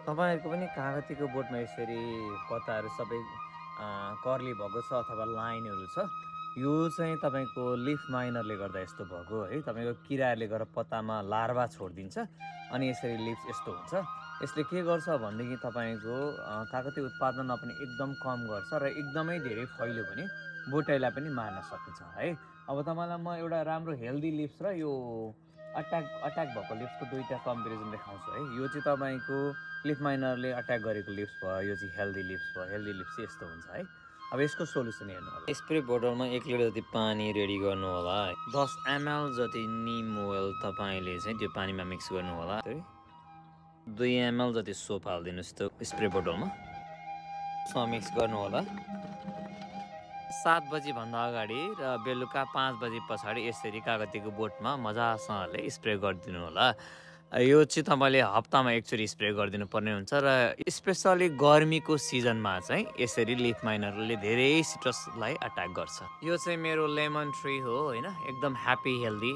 तपाईँहरूको पनि कागतीको बोटमा यसरी पत्ताहरू सबै कर्ली भएको छ अथवा लाइनहरू छ। यो चाहिँ तपाईँको लिफ माइनरले गर्दा यस्तो भएको है। तपाईँको किराहरूले गरेर पत्तामा लार्भा छोडिदिन्छ अनि यसरी लिप्स यस्तो हुन्छ। यसले के गर्छ भनेदेखि तपाईँको कागती उत्पादनमा पनि एकदम कम गर्छ र एकदमै धेरै फैल्यो भने बोटाइलाई पनि मार्न सकिन्छ है। अब तपाईँलाई म एउटा राम्रो हेल्दी लिप्स र यो अट्याक भएको लिप्सको दुईवटा कम्पेरिजन देखाउँछु है। यो चाहिँ तपाईँको लिफ माइनरले अट्याक गरेको लिप्स भयो, यो चाहिँ हेल्दी लिप्स भयो। हेल्दी लिप्स चाहिँ यस्तो हुन्छ है। अब यसको सोल्युसन हेर्नु होला। स्प्रे बोटलमा 1 लिटर जति पानी रेडी गर्नु होला। 10 ml जति निम ओइल तपाईँले चाहिँ त्यो पानीमा मिक्स गर्नु होला। 2 ml जति सोप हालिदिनुहोस् त्यो स्प्रे बोटलमा। मिक्स गर्नु होला। 7 बजी भन्दा अगाडि र बेलुका 5 बजी पछाडि यसरी कागतीको बोटमा मजासँगले स्प्रे गरिदिनु होला। यो चाहिँ तपाईँले हप्तामा एकचोटि स्प्रे गरिदिनु पर्ने हुन्छ र स्पेसली गर्मीको सिजनमा चाहिँ यसरी लिफ माइनरले धेरै सिट्रसलाई अट्याक गर्छ। यो चाहिँ मेरो लेमन ट्री हो होइन, एकदम ह्याप्पी हेल्दी